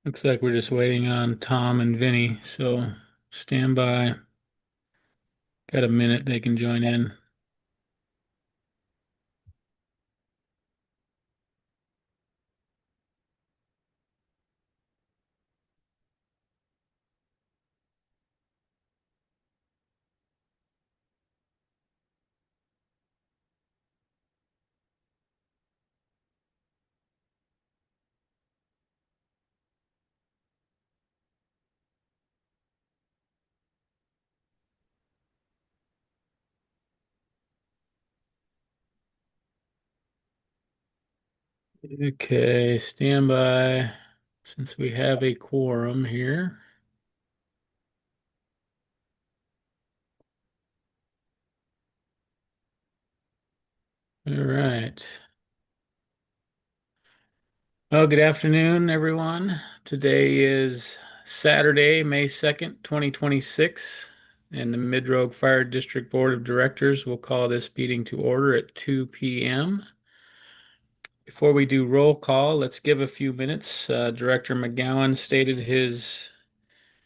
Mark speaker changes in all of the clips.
Speaker 1: Looks like we're just waiting on Tom and Vinny, so stand by. Got a minute, they can join in. Okay, stand by since we have a quorum here. All right. Well, good afternoon, everyone. Today is Saturday, May 2nd, 2026, and the Mid-Rogue Fire District Board of Directors will call this meeting to order at 2 p.m. Before we do roll call, let's give a few minutes. Director McGowan stated his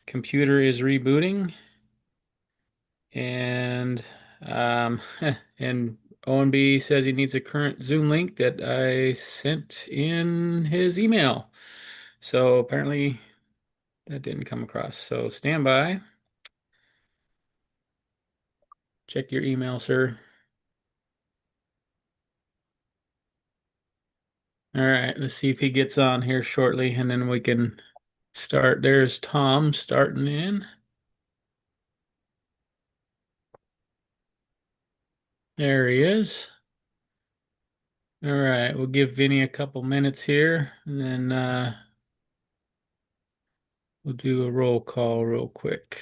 Speaker 1: computer is rebooting, and um, and ONB says he needs a current Zoom link that I sent in his email. So apparently that didn't come across. So stand by. Check your email, sir. All right, let's see if he gets on here shortly, and then we can start. There's Tom starting in. There he is. All right, we'll give Vinny a couple minutes here, and then we'll do a roll call real quick.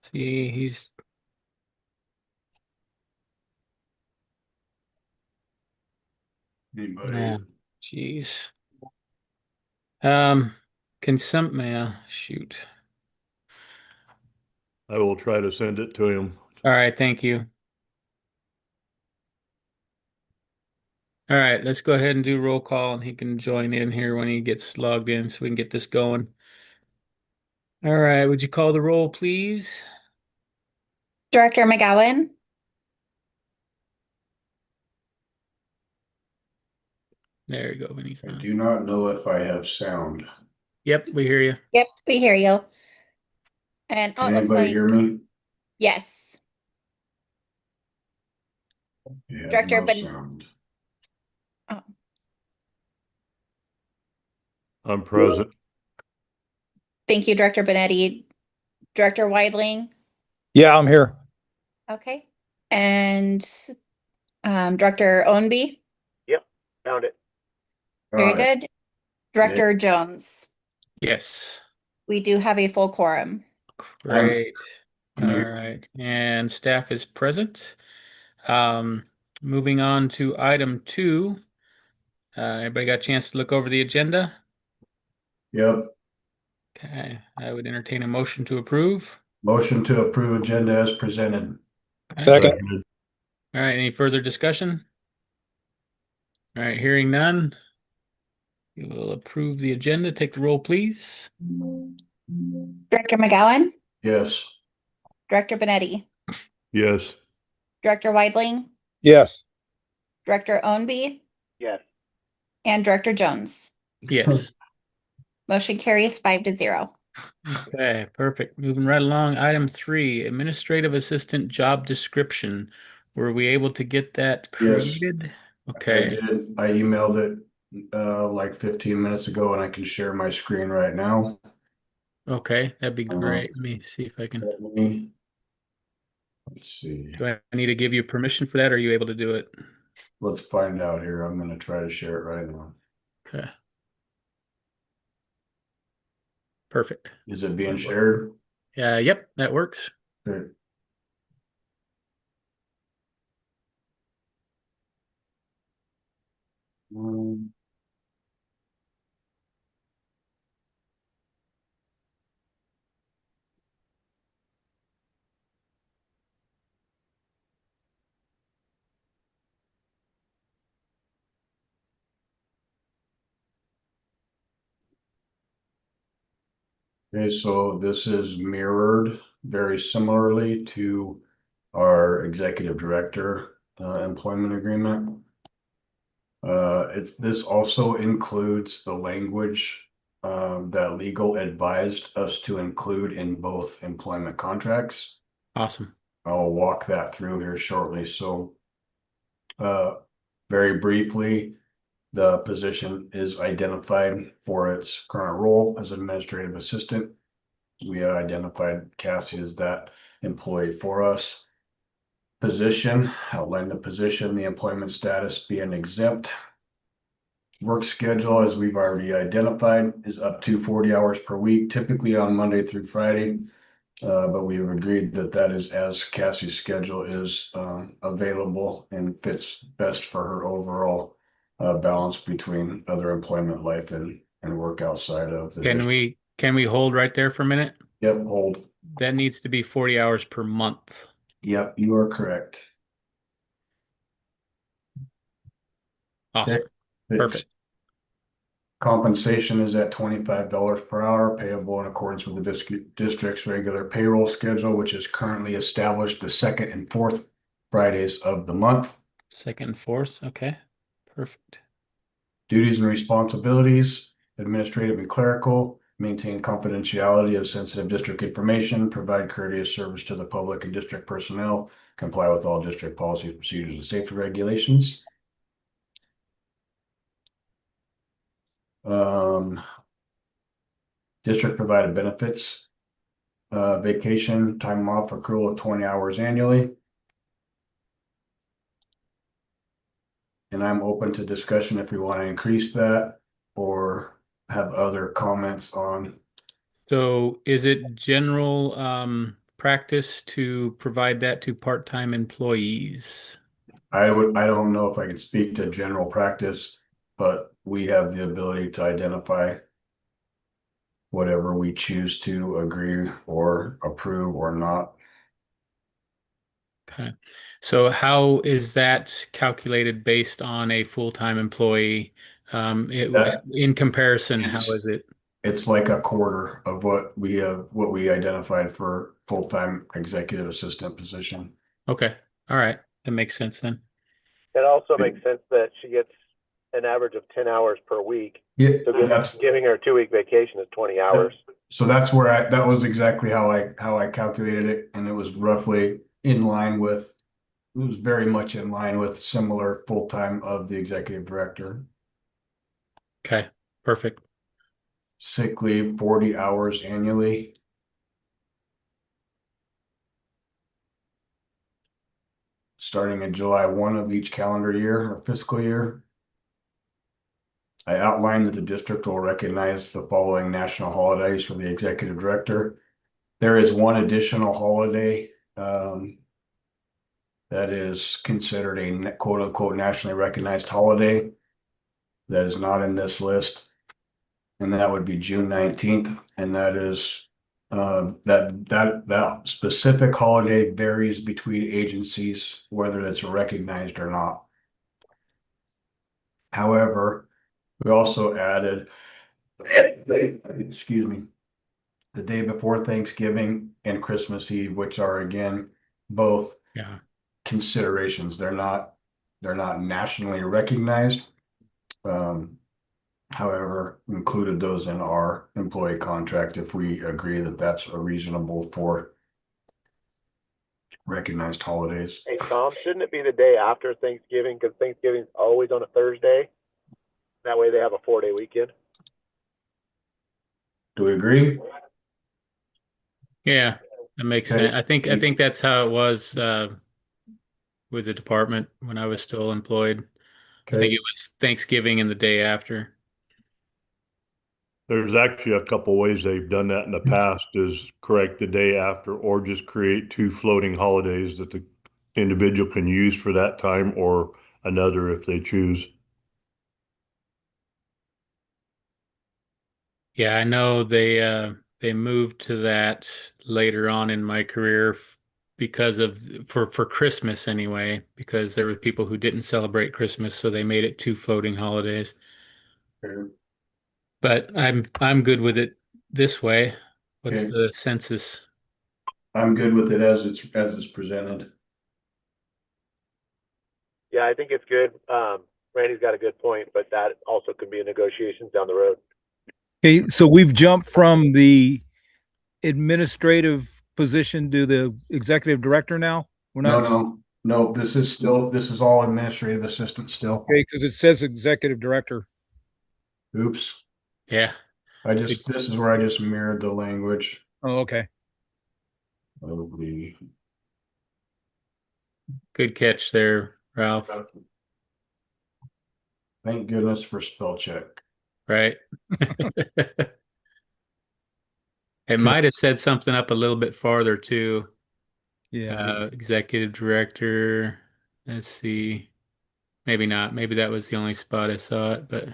Speaker 1: See, he's
Speaker 2: Anybody?
Speaker 1: yeah, jeez. Um, can some shoot.
Speaker 2: I will try to send it to him.
Speaker 1: All right, thank you. All right, let's go ahead and do roll call, and he can join in here when he gets logged in, so we can get this going. All right, would you call the roll, please?
Speaker 3: Director McGowan,
Speaker 1: There you go, Vinny's
Speaker 4: I
Speaker 1: on.
Speaker 4: do not know if I have sound.
Speaker 1: Yep, we hear you.
Speaker 3: yep, we hear you. And
Speaker 4: Can
Speaker 3: it looks
Speaker 4: anybody hear
Speaker 3: like,
Speaker 4: me?
Speaker 3: yes,
Speaker 4: You have
Speaker 3: Director
Speaker 4: no
Speaker 3: Ben,
Speaker 4: sound.
Speaker 3: oh,
Speaker 2: I'm present.
Speaker 3: thank you, Director Benetti. Director Weidling,
Speaker 5: Yeah, I'm here.
Speaker 3: okay. And Director Ownby,
Speaker 5: Yep, found it.
Speaker 3: very
Speaker 4: Got it.
Speaker 3: good. Director Jones,
Speaker 1: Yes,
Speaker 3: we do have a full quorum.
Speaker 4: I'm,
Speaker 1: great.
Speaker 4: can
Speaker 1: All
Speaker 4: you,
Speaker 1: right, and staff is present. Um, moving on to item 2. Everybody got a chance to look over the agenda?
Speaker 4: yep,
Speaker 1: Okay, I would entertain a motion to approve.
Speaker 4: motion to approve agenda as presented.
Speaker 1: Okay.
Speaker 5: Second.
Speaker 1: All right, any further discussion? All right, hearing none. We will approve the agenda. Take the roll, please.
Speaker 3: Director McGowan,
Speaker 4: Yes,
Speaker 3: Director Benetti,
Speaker 2: Yes.
Speaker 3: Director Weidling,
Speaker 5: Yes.
Speaker 3: Director Ownby,
Speaker 5: Yes.
Speaker 3: and Director Jones.
Speaker 1: Yes.
Speaker 3: Motion carries 5-0.
Speaker 1: Okay, perfect. Moving right along. Item 3, administrative assistant job description. Were we able to get that
Speaker 4: yes,
Speaker 1: created?
Speaker 4: I
Speaker 1: Okay,
Speaker 4: did. I emailed it like 15 minutes ago and I can share my screen right now.
Speaker 1: okay, that'd be
Speaker 4: Uh,
Speaker 1: great. Let me see if I can.
Speaker 4: let me- Let's see.
Speaker 1: Do I need to give you permission for that, or are you able to do it?
Speaker 4: Let's find out here. I'm gonna try to share it right now.
Speaker 1: Okay, perfect.
Speaker 4: Is it being shared?
Speaker 1: Yep, that works.
Speaker 4: Good. Um, Okay, so this is mirrored very similarly to our executive director employment agreement. This also includes the language that legal advised us to include in both employment contracts.
Speaker 1: Awesome.
Speaker 4: I'll walk that through here shortly. So, very briefly, the position is identified for its current role as administrative assistant. We identified Cassie as that employee for us. Position, outline the position, the employment status being exempt. Work schedule, as we've already identified, is up to 40 hours per week, typically on Monday through Friday. But we have agreed that that is as Cassie's schedule is available and fits best for her overall balance between other employment life and work outside of the district.
Speaker 1: Can we hold right there for a minute?
Speaker 4: Yep, hold.
Speaker 1: That needs to be 40 hours per month.
Speaker 4: Yep, you are correct.
Speaker 1: Awesome.
Speaker 4: Okay.
Speaker 1: Perfect.
Speaker 4: Compensation is at $25 per hour, payable in accordance with the district's regular payroll schedule, which is currently established the second and fourth Fridays of the month.
Speaker 1: Second and fourth. Okay. Perfect.
Speaker 4: Duties and responsibilities, administrative and clerical, maintain confidentiality of sensitive district information, provide courteous service to the public and district personnel, comply with all district policies, procedures, and safety regulations. District provided benefits, vacation, time off accrual of 20 hours annually. And I'm open to discussion if we want to increase that or have other comments on.
Speaker 1: So is it general practice to provide that to part-time employees?
Speaker 4: I don't know if I can speak to general practice, but we have the ability to identify whatever we choose to agree or approve or not.
Speaker 1: Okay. So how is that calculated based on a full-time employee? In comparison, how
Speaker 4: It's-
Speaker 1: is it?
Speaker 4: It's like a quarter of what we identified for full-time executive assistant position.
Speaker 1: Okay. All right. That makes sense then.
Speaker 5: It also makes sense that she gets an average of 10 hours per week.
Speaker 4: Yeah,
Speaker 5: So
Speaker 4: that's,
Speaker 5: giving her a 2-week vacation is 20 hours.
Speaker 4: so that's where that was exactly how I calculated it, and it was roughly in line with, it was very much in line with similar full-time of the executive director.
Speaker 1: Okay. Perfect.
Speaker 4: Sick leave, 40 hours annually. Starting in July 1 of each calendar year or fiscal year. I outlined that the district will recognize the following national holidays for the executive director. There is one additional holiday that is considered a quote unquote nationally recognized holiday that is not in this list. And that would be June 19th. And that is that specific holiday varies between agencies, whether it's recognized or not. However, we also added, excuse me, the day before Thanksgiving and Christmas Eve, which are again both
Speaker 1: Yeah.
Speaker 4: considerations. They're not nationally recognized. However, included those in our employee contract if we agree that that's a reasonable for recognized holidays.
Speaker 5: Hey, Tom, shouldn't it be the day after Thanksgiving? Because Thanksgiving's always on a Thursday. That way they have a 4-day weekend.
Speaker 4: Do we agree?
Speaker 1: Yeah, that makes
Speaker 4: Okay.
Speaker 1: sense. I think that's how it was with the department when I was still employed. I think
Speaker 4: Okay,
Speaker 1: it was Thanksgiving and the day after.
Speaker 2: There's actually a couple ways they've done that in the past is correct the day after or just create two floating holidays that the individual can use for that time or another if they choose.
Speaker 1: Yeah, I know they moved to that later on in my career because of for Christmas anyway, because there were people who didn't celebrate Christmas, so they made it two floating holidays.
Speaker 4: okay.
Speaker 1: But I'm good with it this way. What's
Speaker 4: Okay.
Speaker 1: the census?
Speaker 4: I'm good with it as it's presented.
Speaker 5: Yeah, I think it's good. Randy's got a good point, but that also could be a negotiations down the road.
Speaker 6: Okay, so we've jumped from the administrative position to the executive director now? We're
Speaker 4: No,
Speaker 6: not,
Speaker 4: no, this is all administrative assistant still.
Speaker 6: okay, because it says executive director.
Speaker 4: Oops.
Speaker 1: Yeah,
Speaker 4: This is where I just mirrored the language
Speaker 6: Oh, okay.
Speaker 4: of the.
Speaker 1: good catch there, Ralph.
Speaker 4: Thank goodness for spell check.
Speaker 1: Right? It might have said something up a little bit farther too.
Speaker 6: Yeah.
Speaker 1: Executive director. Let's see. Maybe not. Maybe that was the only spot I saw it, but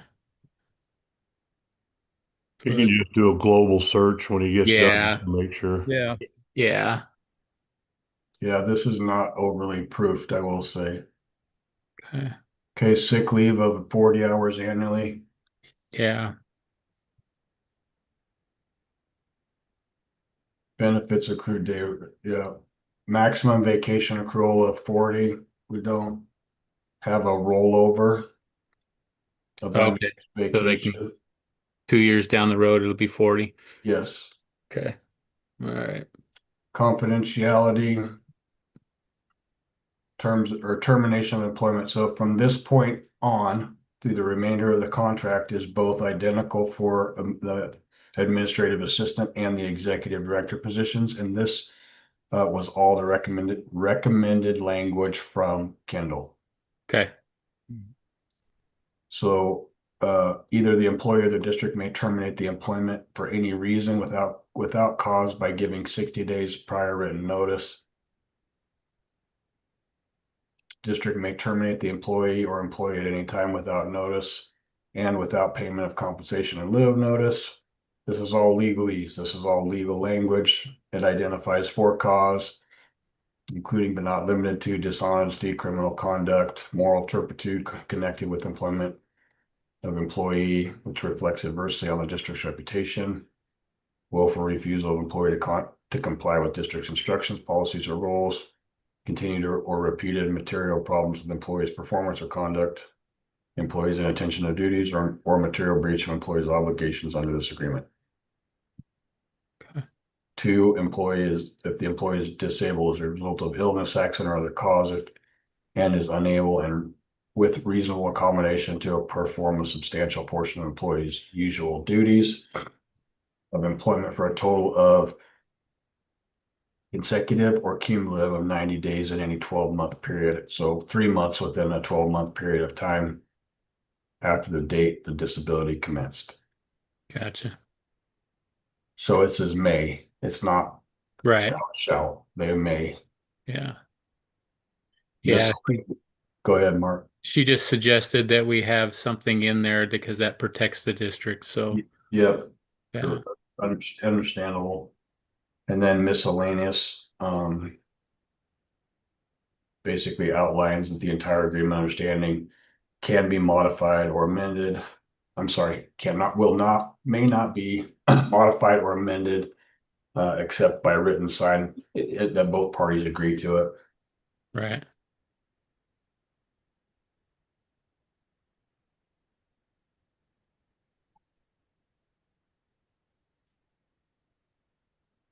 Speaker 2: He can just do a global search when he gets done
Speaker 1: yeah,
Speaker 2: to make sure.
Speaker 6: Yeah.
Speaker 1: yeah.
Speaker 4: Yeah, this is not overly proofed, I will say.
Speaker 1: Okay.
Speaker 4: Okay, sick leave of 40 hours annually.
Speaker 1: Yeah.
Speaker 4: Benefits accrued day, yeah. Maximum vacation accrual of 40. We don't have a rollover of
Speaker 1: Okay.
Speaker 4: unused
Speaker 1: So they can
Speaker 4: vacation.
Speaker 1: 2 years down the road, it'll be 40.
Speaker 4: Yes.
Speaker 1: Okay. All right.
Speaker 4: Confidentiality, terms or termination of employment. So from this point on through the remainder of the contract is both identical for the administrative assistant and the executive director positions. And this was all the recommended language from Kendall.
Speaker 1: Okay.
Speaker 4: So either the employer or the district may terminate the employment for any reason without cause by giving 60 days prior written notice. District may terminate the employee or employee at any time without notice and without payment of compensation in lieu of notice. This is all legalese. This is all legal language. It identifies for cause, including but not limited to dishonesty, criminal conduct, moral turpitude connected with employment of employee, which reflects adversely on the district's reputation, willful refusal of employee to comply with district's instructions, policies, or rules, continued or repeated material problems with employees' performance or conduct, employees' inattention to duties, or material breach of employees' obligations under this agreement.
Speaker 1: Okay.
Speaker 4: Two, if the employee is disabled as a result of illness, accident, or other cause, and is unable and with reasonable accommodation to perform a substantial portion of employees' usual duties of employment for a total of consecutive or cumulative of 90 days in any 12-month period. So 3 months within a 12-month period of time after the date the disability commenced.
Speaker 1: Gotcha.
Speaker 4: So it says may. It's not
Speaker 1: Right.
Speaker 4: shall. They may.
Speaker 1: Yeah.
Speaker 4: This,
Speaker 1: Yeah.
Speaker 4: go ahead, Mark.
Speaker 1: She just suggested that we have something in there because that protects the district. So,
Speaker 4: Yeah,
Speaker 1: yeah.
Speaker 4: understandable. And then miscellaneous, basically outlines that the entire agreement understanding can be modified or amended. I'm sorry, may not be modified or amended, except by written sign, that both parties agree to it.
Speaker 1: Right.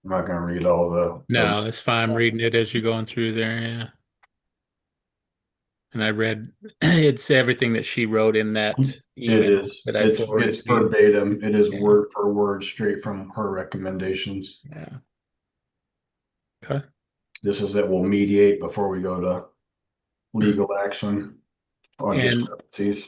Speaker 4: I'm not gonna read all
Speaker 1: No, it's fine. I'm reading it as you're going through there. Yeah. And I read it's everything that she wrote in that
Speaker 4: it
Speaker 1: email
Speaker 4: is,
Speaker 1: that I forwarded
Speaker 4: it's
Speaker 1: to you.
Speaker 4: verbatim. It is
Speaker 1: Yeah.
Speaker 4: word for word straight from her recommendations.
Speaker 1: Yeah. Okay.
Speaker 4: This is that we'll mediate before we go to legal action on
Speaker 1: And
Speaker 4: discrepancies.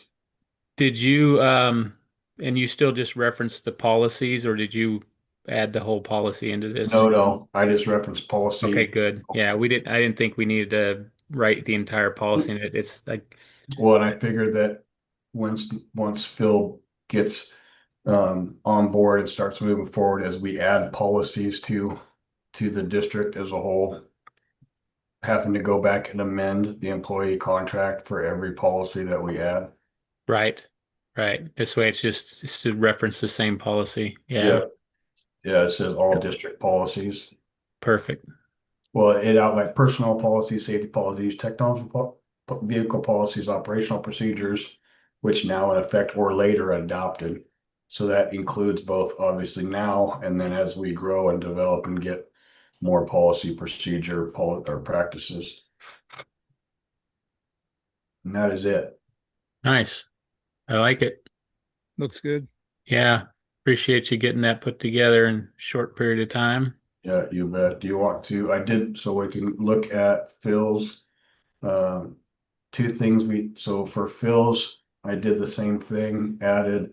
Speaker 1: did you and you still just referenced the policies or did you add the whole policy into this?
Speaker 4: No, I just referenced
Speaker 1: Okay,
Speaker 4: policy.
Speaker 1: good. Yeah, I didn't think we needed to write the entire policy in it. It's like
Speaker 4: Well, and I figured that once Phil gets on board and starts moving forward as we add policies to the district as a whole, having to go back and amend the employee contract for every policy that we add.
Speaker 1: right. Right. This way it's just to reference the same policy. Yeah.
Speaker 4: Yeah. Yeah, it says all district policies.
Speaker 1: Perfect.
Speaker 4: Well, it outlined personnel policies, safety policies, vehicle policies, operational procedures, which now in effect or later adopted. So that includes both obviously now and then as we grow and develop and get more policy procedure or practices. And that is it.
Speaker 1: Nice. I like it.
Speaker 6: Looks good.
Speaker 1: Yeah. Appreciate you getting that put together in a short period of time.
Speaker 4: Yeah, you bet. Do you want to? I did, so we can look at Phil's. Two things so for Phil's, I did the same thing, added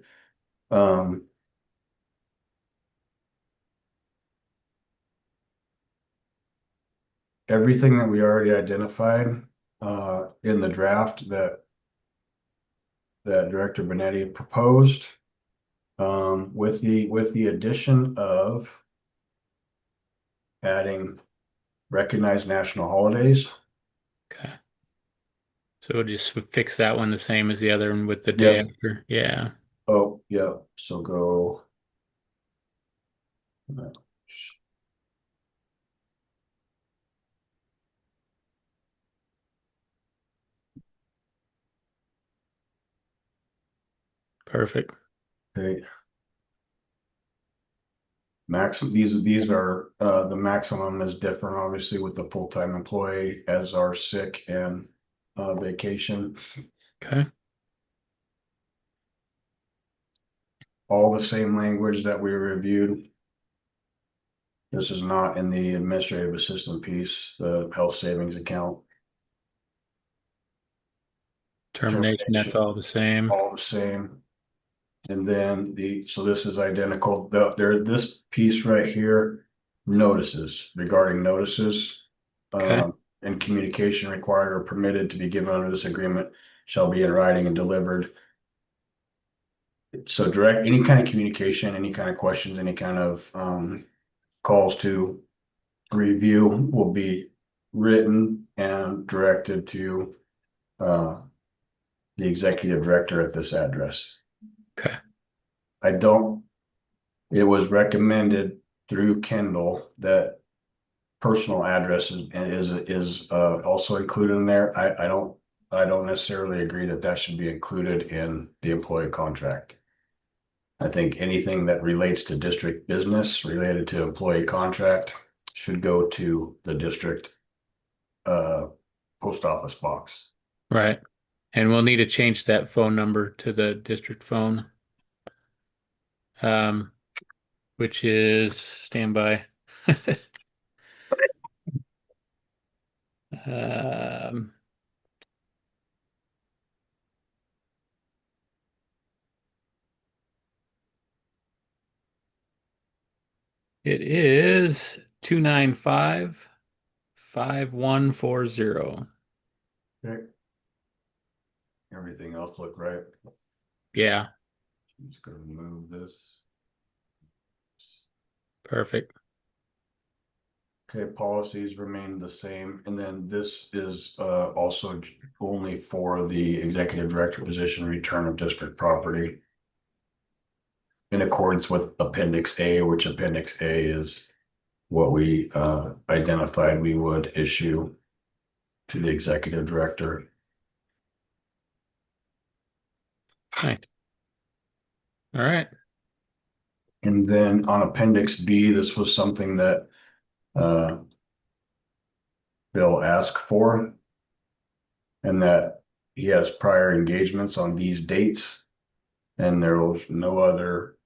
Speaker 4: everything that we already identified in the draft that Director Benetti proposed, with the addition of adding recognized national holidays.
Speaker 1: Okay. So we'll just fix that one the same as the other one with the day
Speaker 4: Yep.
Speaker 1: after. Yeah.
Speaker 4: Oh, yeah. So go.
Speaker 1: Perfect.
Speaker 4: Okay. Maximum, these are, the maximum is different, obviously, with the full-time employee as are sick and, vacation.
Speaker 1: Okay.
Speaker 4: All the same language that we reviewed. This is not in the administrative assistant piece, the health savings account.
Speaker 1: Termination, that's all the same.
Speaker 4: All the same. And then so this is identical, this piece right here, notices, regarding notices.
Speaker 1: Okay.
Speaker 4: And communication required or permitted to be given under this agreement shall be in writing and delivered. So direct, any kind of communication, any kind of questions, any kind of, calls to review will be written and directed to, the executive director at this address.
Speaker 1: Okay.
Speaker 4: It was recommended through Kendall that personal address is also included in there. I don't necessarily agree that that should be included in the employee contract. I think anything that relates to district business related to employee contract should go to the district post office box.
Speaker 1: Right. And we'll need to change that phone number to the district phone. Which is standby. Um, it is 295-5140.
Speaker 4: Okay. Everything else look right.
Speaker 1: Yeah,
Speaker 4: I'm just gonna move this.
Speaker 1: perfect.
Speaker 4: Okay, policies remain the same, and then this is also only for the executive director position, return of district property. In accordance with Appendix A, which Appendix A is what we identified we would issue to the executive director.
Speaker 1: Right. All right.
Speaker 4: And then on Appendix B, this was something that Bill asked for. And that he has prior engagements on these dates. And there was no other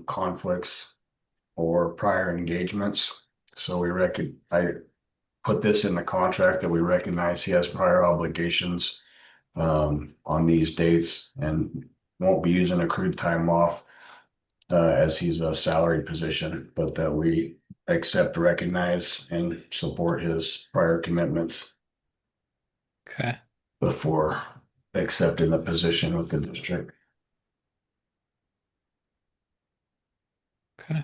Speaker 4: conflicts or prior engagements. So I put this in the contract that we recognize he has prior obligations on these dates and won't be using accrued time off as he's a salaried position, but that we accept, recognize, and support his prior commitments
Speaker 1: Okay.
Speaker 4: before accepting the position with the district.
Speaker 1: Okay.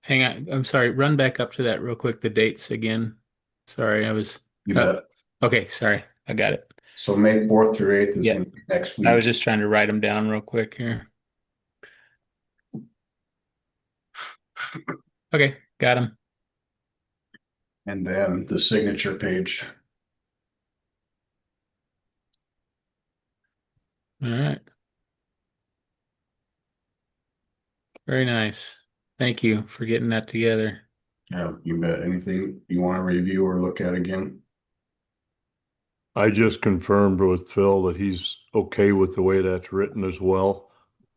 Speaker 1: Hang on. I'm sorry. Run back up to that real quick. The dates again. Sorry, I was.
Speaker 4: You bet.
Speaker 1: Okay, sorry. I got it.
Speaker 4: So May 4th through 8th is
Speaker 1: Yeah.
Speaker 4: gonna be next
Speaker 1: I was
Speaker 4: week.
Speaker 1: just trying to write them down real quick here. Okay, got them.
Speaker 4: And then the signature page.
Speaker 1: All right. Very nice. Thank you for getting that together.
Speaker 4: Yeah, you bet. Anything you want to review or look at again?
Speaker 2: I just confirmed with Phil that he's okay with the way that's written as well.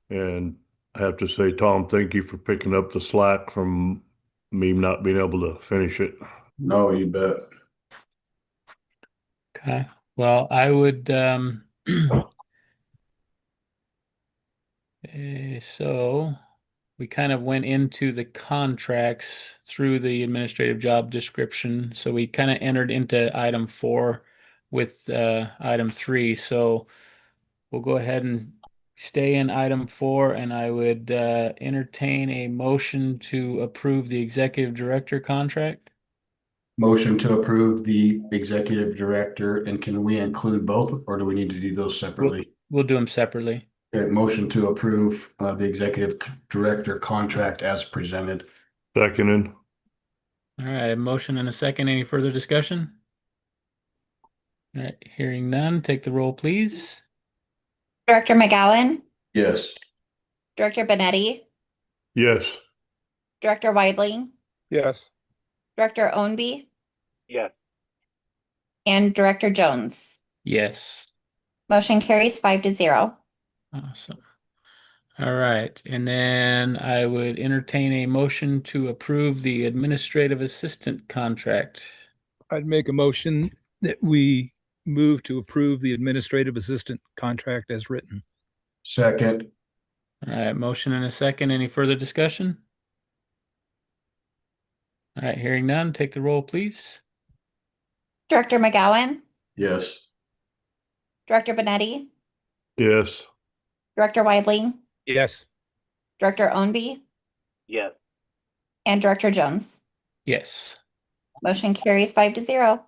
Speaker 2: And I have to say, Tom, thank you for picking up the slack from me not being able to finish it.
Speaker 4: No, you bet.
Speaker 1: Okay. Well, I would so we kind of went into the contracts through the administrative job description. So we kind of entered into item 4 with item 3. So we'll go ahead and stay in item 4, and I would entertain a motion to approve the executive director contract.
Speaker 4: Motion to approve the executive director, and can we include both, or do we need to do those separately?
Speaker 1: We'll do them separately.
Speaker 4: Okay, motion to approve the executive director contract as presented.
Speaker 2: Seconded.
Speaker 1: All right, a motion and a second. Any further discussion? All right, hearing none, take the roll, please.
Speaker 3: Director McGowan,
Speaker 4: Yes.
Speaker 3: Director Benetti,
Speaker 2: Yes.
Speaker 3: Director Weidling,
Speaker 6: Yes.
Speaker 3: Director Ownby,
Speaker 5: Yes.
Speaker 3: and Director Jones.
Speaker 1: Yes.
Speaker 3: Motion carries 5-0.
Speaker 1: Awesome. All right, and then I would entertain a motion to approve the administrative assistant contract.
Speaker 6: I'd make a motion that we move to approve the administrative assistant contract as written.
Speaker 4: Second.
Speaker 1: All right, motion and a second. Any further discussion? All right, hearing none, take the roll, please.
Speaker 3: Director McGowan,
Speaker 4: Yes.
Speaker 3: Director Benetti,
Speaker 2: Yes.
Speaker 3: Director Weidling,
Speaker 6: Yes.
Speaker 3: Director Ownby,
Speaker 5: Yes.
Speaker 3: and Director Jones.
Speaker 1: Yes.
Speaker 3: Motion carries 5-0.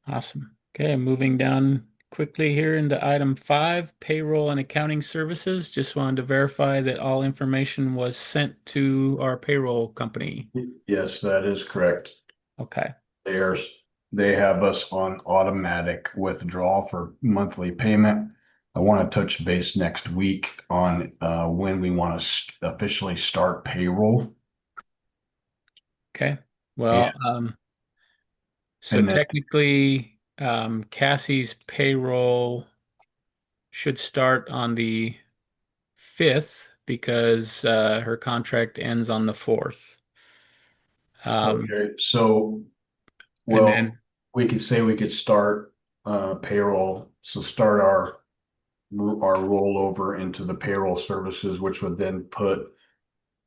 Speaker 1: Awesome. Okay, moving down quickly here into item 5, payroll and accounting services. Just wanted to verify that all information was sent to our payroll company.
Speaker 4: Yes, that is correct.
Speaker 1: Okay.
Speaker 4: They have us on automatic withdrawal for monthly payment. I want to touch base next week on when we want to officially start payroll.
Speaker 1: Okay. Well, so
Speaker 4: And then-
Speaker 1: technically, Cassie's payroll should start on the 5th because her contract ends on the 4th.
Speaker 4: Okay, so,
Speaker 1: And
Speaker 4: well,
Speaker 1: then
Speaker 4: we could say we could start payroll, so start our rollover into the payroll services, which would then put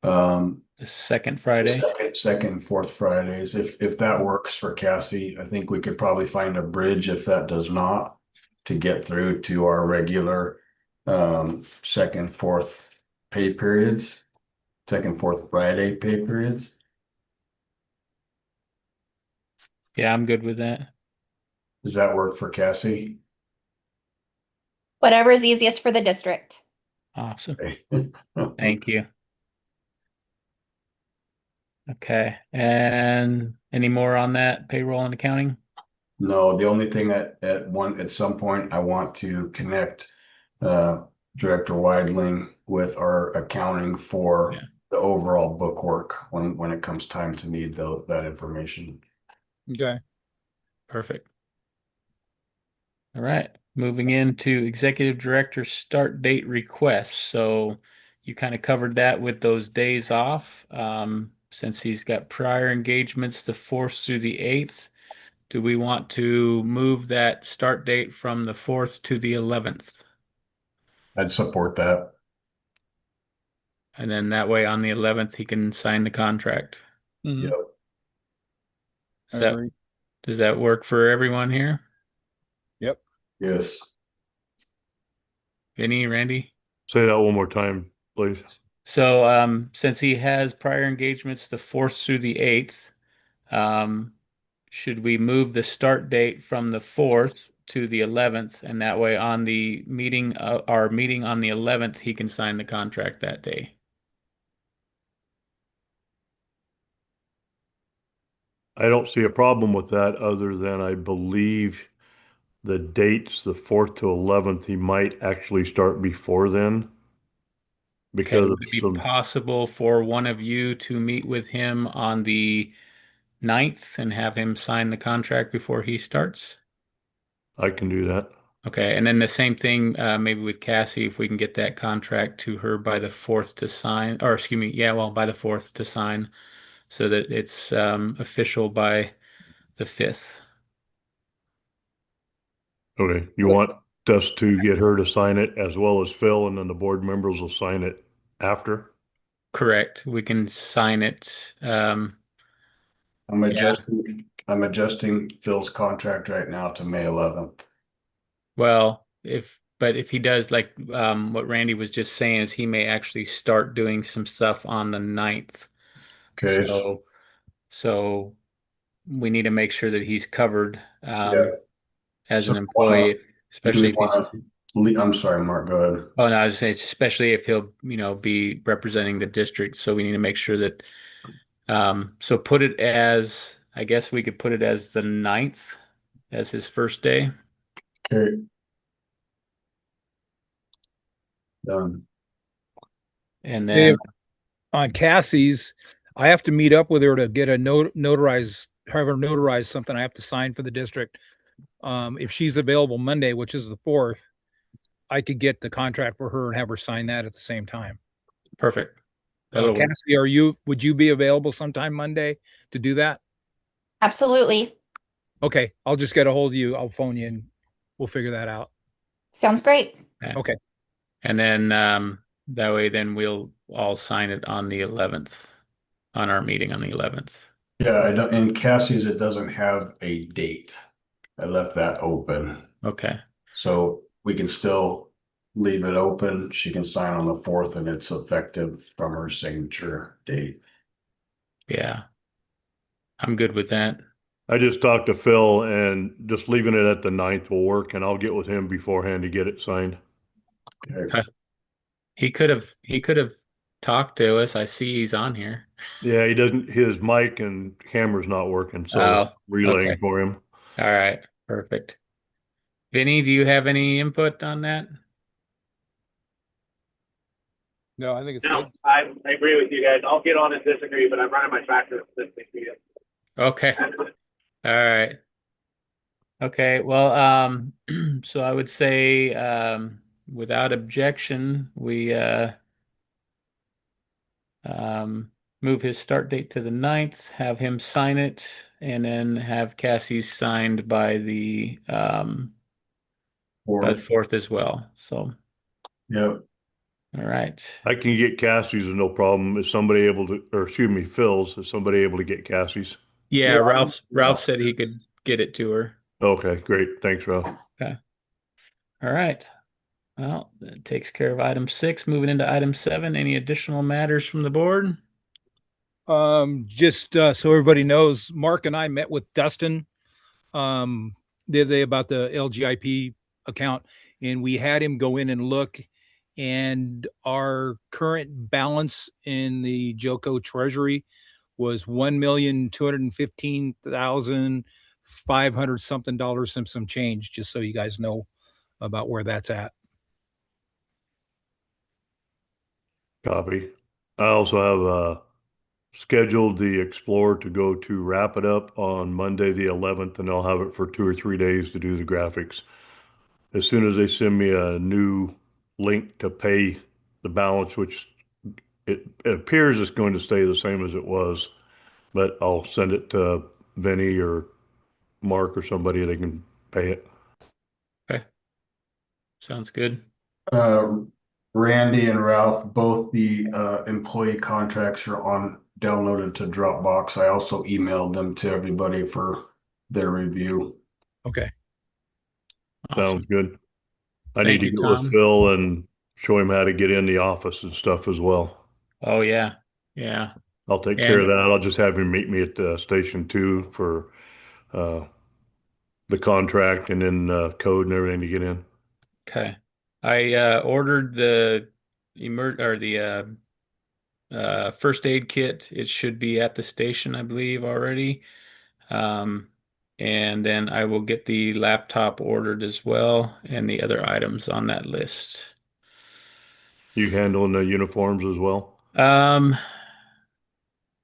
Speaker 1: the second Friday.
Speaker 4: second, fourth Fridays. If that works for Cassie, I think we could probably find a bridge if that does not, to get through to our regular second, fourth pay periods, second, fourth Friday pay periods.
Speaker 1: Yeah, I'm good with that.
Speaker 4: Does that work for Cassie?
Speaker 3: Whatever is easiest for the district.
Speaker 1: Awesome. Thank you. Okay. And any more on that payroll and accounting?
Speaker 4: No, the only thing at some point I want to connect Director Weidling with our accounting for
Speaker 1: Yeah.
Speaker 4: the overall bookwork when it comes time to need that information.
Speaker 6: Okay.
Speaker 1: Perfect. All right. Moving into executive director start date requests. So you kind of covered that with those days off. Since he's got prior engagements the 4th through the 8th, do we want to move that start date from the 4th to the 11th?
Speaker 4: I'd support that.
Speaker 1: And then that way on the 11th, he can sign the contract.
Speaker 6: Mhm.
Speaker 4: Yep.
Speaker 1: Does
Speaker 6: I
Speaker 1: that,
Speaker 6: agree.
Speaker 1: does that work for everyone here?
Speaker 6: Yep.
Speaker 4: Yes.
Speaker 1: Vinny, Randy?
Speaker 2: Say that one more time, please.
Speaker 1: So since he has prior engagements the 4th through the 8th, should we move the start date from the 4th to the 11th, and that way on the meeting, our meeting on the 11th, he can sign the contract that day.
Speaker 2: I don't see a problem with that other than I believe the dates, the 4th to 11th, he might actually start before then
Speaker 1: Okay,
Speaker 2: because
Speaker 1: would
Speaker 2: of
Speaker 1: it be
Speaker 2: some,
Speaker 1: possible for one of you to meet with him on the 9th and have him sign the contract before he starts?
Speaker 2: I can do that.
Speaker 1: Okay, and then the same thing, maybe with Cassie, if we can get that contract to her by the 4th to sign, or excuse me, yeah, well, by the 4th to sign, so that it's official by the 5th.
Speaker 2: Okay, you want us to get her to sign it as well as Phil, and then the board members will sign it after?
Speaker 1: Correct. We can sign it. Yeah.
Speaker 4: I'm adjusting Phil's contract right now to May 11th.
Speaker 1: Well, but if he does like what Randy was just saying is he may actually start doing some stuff on the 9th.
Speaker 4: Okay,
Speaker 1: So we need to make sure that he's covered
Speaker 4: yeah.
Speaker 1: as
Speaker 4: So
Speaker 1: an employee,
Speaker 4: do we
Speaker 1: especially if he's
Speaker 4: want to, I'm sorry, Mark, go ahead.
Speaker 1: oh no, I was saying especially if he'll, be representing the district. So we need to make sure that so put it as I guess we could put it as the 9th as his first day.
Speaker 4: Okay. Done.
Speaker 1: And
Speaker 6: Dave,
Speaker 1: then
Speaker 6: on Cassie's, I have to meet up with her to get a notarize, have her notarize something I have to sign for the district. If she's available Monday, which is the 4th, I could get the contract for her and have her sign that at the same time.
Speaker 1: perfect. That'll work.
Speaker 6: Cassie, would you be available sometime Monday to do that?
Speaker 3: Absolutely.
Speaker 6: Okay, I'll just get a hold of you. I'll phone you and we'll figure that out.
Speaker 3: Sounds great.
Speaker 1: Yeah.
Speaker 6: Okay.
Speaker 1: And then that way then we'll all sign it on the 11th on our meeting on the 11th.
Speaker 4: Yeah, I don't, in Cassie's, it doesn't have a date. I left that open.
Speaker 1: Okay.
Speaker 4: So we can still leave it open. She can sign on the 4th and it's effective from her signature date.
Speaker 1: Yeah. I'm good with that.
Speaker 2: I just talked to Phil and just leaving it at the 9th will work, and I'll get with him beforehand to get it signed.
Speaker 4: Okay.
Speaker 1: He could have talked to us. I see he's on here.
Speaker 2: Yeah, he doesn't, his mic and camera's not working, so
Speaker 1: Oh, okay.
Speaker 2: relaying for him.
Speaker 1: All right. Perfect. Vinny, do you have any input on that?
Speaker 6: No, I think it's
Speaker 5: No,
Speaker 6: good.
Speaker 5: I agree with you guys. I'll get on and disagree, but I'm running my tractor listening to you.
Speaker 1: Okay. All right. Okay. Well, so I would say, without objection, we move his start date to the 9th, have him sign it, and then have Cassie signed by the 4th as well. So,
Speaker 4: Yep.
Speaker 1: all right.
Speaker 2: I can get Cassie's no problem. Is somebody able to, or excuse me, Phil's, is somebody able to get Cassie's?
Speaker 1: Yeah,
Speaker 4: Yeah.
Speaker 1: Ralph said he could get it to her.
Speaker 2: Okay, great. Thanks, Ralph.
Speaker 1: Okay. All right. Well, that takes care of item 6. Moving into item 7, any additional matters from the board?
Speaker 6: Just so everybody knows, Mark and I met with Dustin the other day about the LGIP account, and we had him go in and look. And our current balance in the Joco Treasury was $1,215,500 something dollars and some change, just so you guys know about where that's at.
Speaker 2: Copy. I also have scheduled the Explorer to go to Wrap It Up on Monday, the 11th, and I'll have it for 2 or 3 days to do the graphics. As soon as they send me a new link to pay the balance, which it appears it's going to stay the same as it was, but I'll send it to Vinny or Mark or somebody that can pay it.
Speaker 1: Okay. Sounds good.
Speaker 4: Randy and Ralph, both the employee contracts are downloaded to Dropbox. I also emailed them to everybody for their review.
Speaker 6: Okay.
Speaker 1: Awesome.
Speaker 2: Sounds good. I need
Speaker 1: Thank
Speaker 2: to
Speaker 1: you,
Speaker 2: get with
Speaker 1: Tom.
Speaker 2: Phil and show him how to get in the office and stuff as well.
Speaker 1: Oh, yeah. Yeah.
Speaker 2: I'll take care of
Speaker 1: And
Speaker 2: that. I'll just have him meet me at the station 2 for uh the contract and then code and everything to get in.
Speaker 1: Okay. I ordered the first aid kit. It should be at the station, I believe, already. Um, and then I will get the laptop ordered as well and the other items on that list.
Speaker 2: You handling the uniforms as well?
Speaker 1: Um,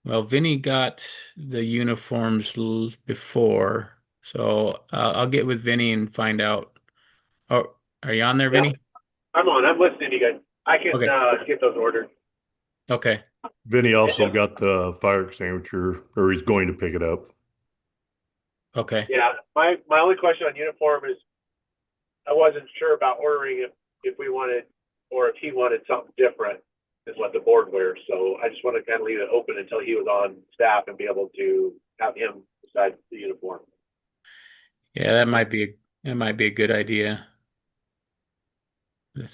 Speaker 1: well, Vinny got the uniforms before, so I'll get with Vinny and find out. Oh, are you on there,
Speaker 5: Yeah.
Speaker 1: Vinny?
Speaker 5: I'm on. I'm listening to you guys. I can
Speaker 1: Okay.
Speaker 5: get those ordered.
Speaker 1: Okay.
Speaker 2: Vinny also got the fire extinguisher, or he's going to pick it up.
Speaker 1: Okay.
Speaker 5: Yeah. My only question on uniform is I wasn't sure about ordering if we wanted or if he wanted something different than what the board wears. So I just want to kind of leave it open until he was on staff and be able to have him decide the uniform.
Speaker 1: Yeah, that might be a good idea.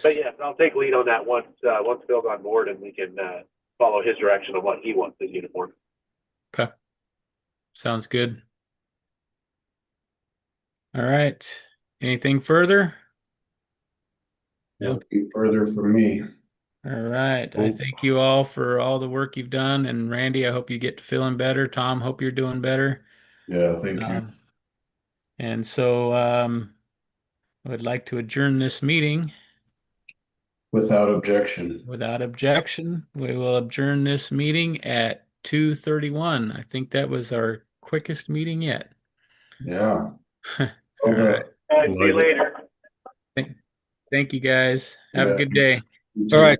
Speaker 5: But yeah, I'll take lead on that once Phil's on board and we can follow his direction on what he wants his uniform.
Speaker 1: Okay. Sounds good. All right. Anything further?
Speaker 4: Nothing further from me.
Speaker 1: All right. I
Speaker 2: Cool.
Speaker 1: thank you all for all the work you've done. And Randy, I hope you get feeling better. Tom, hope you're doing better.
Speaker 4: Yeah, thank you.
Speaker 1: And so I would like to adjourn this meeting.
Speaker 4: Without objection.
Speaker 1: Without objection, we will adjourn this meeting at 2:31. I think that was our quickest meeting yet.
Speaker 4: Yeah.
Speaker 1: All
Speaker 4: Okay.
Speaker 1: right.
Speaker 5: See you later.
Speaker 1: Thank you guys. Have a
Speaker 4: Yeah.
Speaker 1: good day.
Speaker 4: You
Speaker 6: All
Speaker 4: too.
Speaker 6: right.